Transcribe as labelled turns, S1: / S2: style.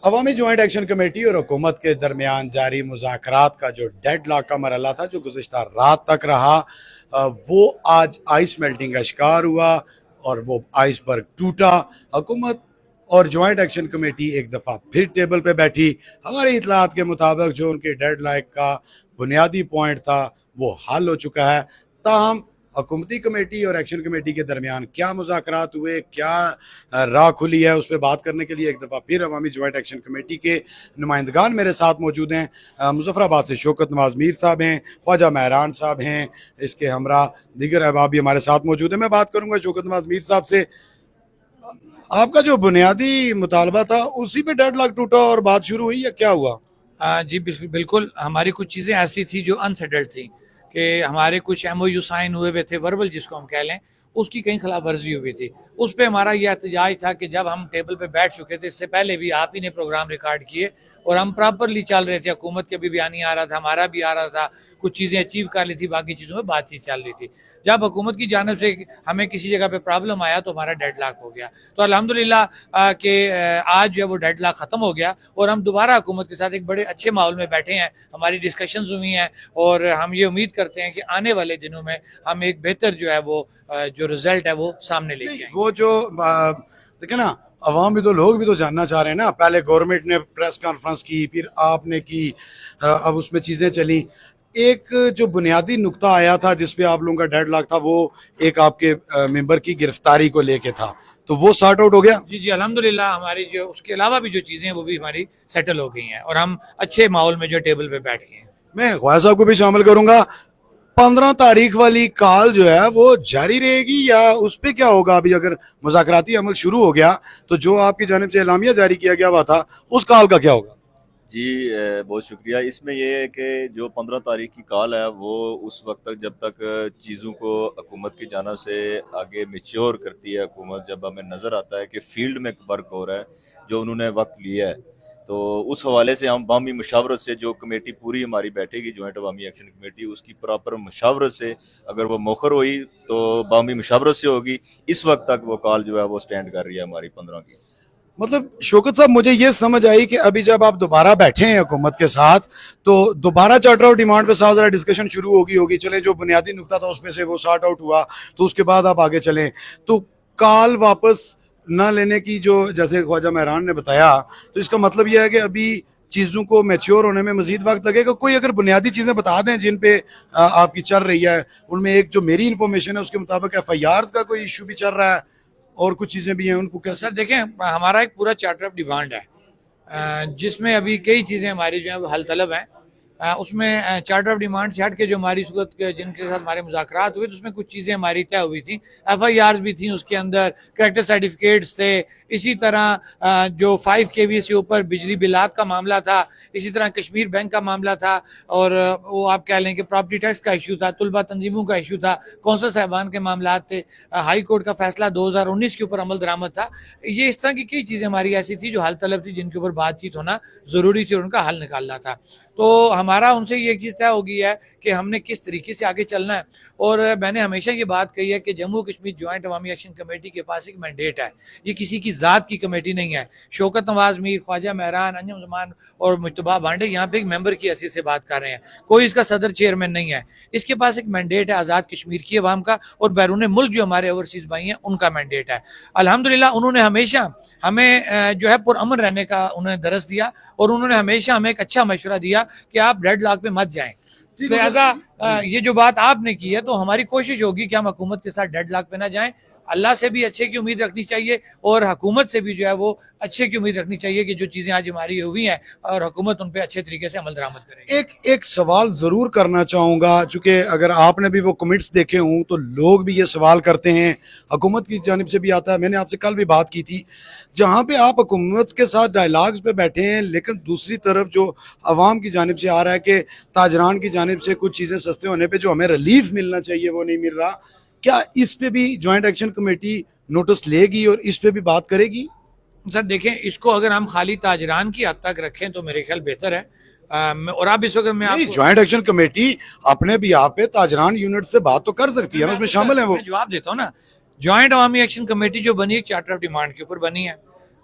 S1: عوامی joint action committee اور حکومت کے درمیان جاری مذاکرات کا جو ڈیڈ لاک کا مرحلہ تھا جو گزشتہ رات تک رہا وہ آج آئس میلٹنگ کا شکار ہوا اور وہ آئس برگ ٹوٹا. حکومت اور جوائنٹ ایکشن کمیٹی ایک دفعہ پھر ٹیبل پہ بیٹھی. ہماری اطلاعات کے مطابق جو ان کے ڈیڈ لاک کا بنیادی پوائنٹ تھا وہ حل ہو چکا ہے. تاہم حکومتی کمیٹی اور ایکشن کمیٹی کے درمیان کیا مذاکرات ہوئے, کیا راہ کھلی ہے, اس پہ بات کرنے کے لیے ایک دفعہ پھر عوامی جوائنٹ ایکشن کمیٹی کے نمائندگان میرے ساتھ موجود ہیں. مظفر آباد سے شوکت نواز میر صاحب ہیں, خواجہ مہران صاحب ہیں, اس کے ہمراہ دیگر احباب بھی ہمارے ساتھ موجود ہیں. میں بات کروں گا شوکت نواز میر صاحب سے. آپ کا جو بنیادی مطالبہ تھا اسی پہ ڈیڈ لاک ٹوٹا اور بات شروع ہوئی یا کیا ہوا؟
S2: جی بالکل, ہماری کچھ چیزیں ایسی تھی جو انسیٹلڈ تھیں کہ ہمارے کچھ ایم او یو سائن ہوئے تھے, وربل جس کو ہم کہہ لیں, اس کی کہیں خلاف ورزی ہوئی تھی. اس پہ ہمارا یہ احتجاج تھا کہ جب ہم ٹیبل پہ بیٹھ چکے تھے, اس سے پہلے بھی آپ ہی نے پروگرام ریکارڈ کیے اور ہم پراپرلی چل رہے تھے, حکومت کے بھی بیانی آ رہا تھا, ہمارا بھی آ رہا تھا, کچھ چیزیں اچیو کر لی تھی, باقی چیزوں میں بات چیت چل رہی تھی. جب حکومت کی جانب سے ہمیں کسی جگہ پہ پرابلم آیا تو ہمارا ڈیڈ لاک ہو گیا. تو الحمدللہ کہ آج جو ہے وہ ڈیڈ لاک ختم ہو گیا اور ہم دوبارہ حکومت کے ساتھ ایک بڑے اچھے ماحول میں بیٹھے ہیں. ہماری ڈسکشنز ہوئی ہیں اور ہم یہ امید کرتے ہیں کہ آنے والے دنوں میں ہم ایک بہتر جو ہے وہ جو رزلٹ ہے وہ سامنے لے کے آئیں گے.
S1: وہ جو دیکھیں نا, عوام بھی تو, لوگ بھی تو جاننا چاہ رہے ہیں نا. پہلے گورنمنٹ نے پریس کانفرنس کی, پھر آپ نے کی, اب اس میں چیزیں چلیں. ایک جو بنیادی نقطہ آیا تھا جس پہ آپ لوگوں کا ڈیڈ لاک تھا وہ ایک آپ کے ممبر کی گرفتاری کو لے کے تھا, تو وہ سارٹ آؤٹ ہو گیا؟
S2: جی الحمدللہ ہماری جو اس کے علاوہ بھی جو چیزیں ہیں وہ بھی ہماری سیٹل ہو گئی ہیں اور ہم اچھے ماحول میں جو ٹیبل پہ بیٹھ گئے ہیں.
S1: میں خواجہ صاحب کو بھی شامل کروں گا. 15 تاریخ والی کال جو ہے وہ جاری رہے گی یا اس پہ کیا ہوگا؟ ابھی اگر مذاکراتی عمل شروع ہو گیا تو جو آپ کی جانب سے اعلامیہ جاری کیا گیا ہوا تھا اس کال کا کیا ہوگا؟
S3: جی بہت شکریہ. اس میں یہ ہے کہ جو 15 تاریخ کی کال ہے وہ اس وقت تک جب تک چیزوں کو حکومت کی جانب سے آگے میچور کرتی ہے حکومت, جب ہمیں نظر آتا ہے کہ فیلڈ میں ورک ہو رہا ہے جو انہوں نے وقت لیا ہے, تو اس حوالے سے ہم باہمی مشاورت سے جو کمیٹی پوری ہماری بیٹھے گی جوائنٹ عوامی ایکشن کمیٹی, اس کی پراپر مشاورت سے اگر وہ موخر ہوئی تو باہمی مشاورت سے ہوگی. اس وقت تک وہ کال جو ہے وہ سٹینڈ کر رہی ہے ہماری 15 کی.
S1: مطلب شوکت صاحب مجھے یہ سمجھ آئی کہ ابھی جب آپ دوبارہ بیٹھے ہیں حکومت کے ساتھ تو دوبارہ چارٹر آف ڈیمانڈ پہ صاف ذرا ڈسکشن شروع ہوگی. چلیں جو بنیادی نقطہ تھا اس میں سے وہ سارٹ آؤٹ ہوا تو اس کے بعد آپ آگے چلیں. تو کال واپس نہ لینے کی جو جیسے خواجہ مہران نے بتایا, تو اس کا مطلب یہ ہے کہ ابھی چیزوں کو میچور ہونے میں مزید وقت لگے گا. کوئی اگر بنیادی چیزیں بتا دیں جن پہ آپ کی چل رہی ہے. ان میں ایک جو میری انفارمیشن ہے اس کے مطابق ایف آئی آرز کا کوئی ایشو بھی چل رہا ہے اور کچھ چیزیں بھی ہیں, ان کو کیسے؟
S2: سر دیکھیں, ہمارا ایک پورا چارٹر آف ڈیمانڈ ہے جس میں ابھی کئی چیزیں ہماری جو ہیں وہ حل طلب ہیں. اس میں چارٹر آف ڈیمانڈ سے ہٹ کے جو ہماری صورت جن کے ساتھ ہمارے مذاکرات ہوئے تو اس میں کچھ چیزیں ہماری طے ہوئی تھیں. ایف آئی آرز بھی تھیں, اس کے اندر کریکٹر سرٹیفکیٹس تھے, اسی طرح جو 5 KVA سے اوپر بجلی بلات کا معاملہ تھا, اسی طرح کشمیر بینک کا معاملہ تھا, اور وہ آپ کہہ لیں کہ پراپرٹی ٹیکس کا ایشو تھا, طلبہ تنظیموں کا ایشو تھا, کونسل صاحبان کے معاملات تھے, ہائی کورٹ کا فیصلہ 2019 کے اوپر عمل درآمد تھا. یہ اس طرح کی کئی چیزیں ہماری ایسی تھی جو حل طلب تھی, جن کے اوپر بات چیت ہونا ضروری تھی اور ان کا حل نکالنا تھا. تو ہمارا ان سے یہ چیز طے ہو گئی ہے کہ ہم نے کس طریقے سے آگے چلنا ہے. اور میں نے ہمیشہ یہ بات کہی ہے کہ جموں کشمیر جوائنٹ عوامی ایکشن کمیٹی کے پاس ایک مینڈیٹ ہے, یہ کسی کی ذات کی کمیٹی نہیں ہے. شوکت نواز میر, خواجہ مہران, انجم زمان اور مجتبیٰ بانڈے یہاں پہ ایک ممبر کی حیثیت سے بات کر رہے ہیں, کوئی اس کا صدر چیئرمین نہیں ہے. اس کے پاس ایک مینڈیٹ ہے آزاد کشمیر کی عوام کا, اور بیرون ملک جو ہمارے اوورسیز بھائی ہیں ان کا مینڈیٹ ہے. الحمدللہ انہوں نے ہمیشہ ہمیں جو ہے پرامن رہنے کا انہوں نے درس دیا, اور انہوں نے ہمیشہ ہمیں ایک اچھا مشورہ دیا کہ آپ ڈیڈ لاک پہ مت جائیں. لہٰذا یہ جو بات آپ نے کی ہے تو ہماری کوشش ہوگی کہ ہم حکومت کے ساتھ ڈیڈ لاک پہ نہ جائیں. اللہ سے بھی اچھے کی امید رکھنی چاہیے اور حکومت سے بھی جو ہے وہ اچھے کی امید رکھنی چاہیے کہ جو چیزیں آج ہماری ہوئی ہیں اور حکومت ان پہ اچھے طریقے سے عمل درآمد کرے.
S1: ایک سوال ضرور کرنا چاہوں گا, چونکہ اگر آپ نے بھی وہ کمنٹس دیکھے ہوں تو لوگ بھی یہ سوال کرتے ہیں, حکومت کی جانب سے بھی آتا ہے. میں نے آپ سے کل بھی بات کی تھی, جہاں پہ آپ حکومت کے ساتھ ڈائلاگز پہ بیٹھے ہیں لیکن دوسری طرف جو عوام کی جانب سے آ رہا ہے کہ تاجران کی جانب سے کچھ چیزیں سستے ہونے پہ جو ہمیں ریلیف ملنا چاہیے وہ نہیں مل رہا. کیا اس پہ بھی جوائنٹ ایکشن کمیٹی نوٹس لے گی اور اس پہ بھی بات کرے گی؟
S2: سر دیکھیں, اس کو اگر ہم خالی تاجران کی حد تک رکھیں تو میرے خیال بہتر ہے. اور آپ اس وقت میں
S1: جوائنٹ ایکشن کمیٹی اپنے بھی آپ پہ تاجران یونٹ سے بات تو کر سکتی ہے, اس میں شامل ہیں. وہ
S2: جواب دیتا ہوں نا, جوائنٹ عوامی ایکشن کمیٹی جو بنی ایک چارٹر آف ڈیمانڈ کے اوپر بنی ہے,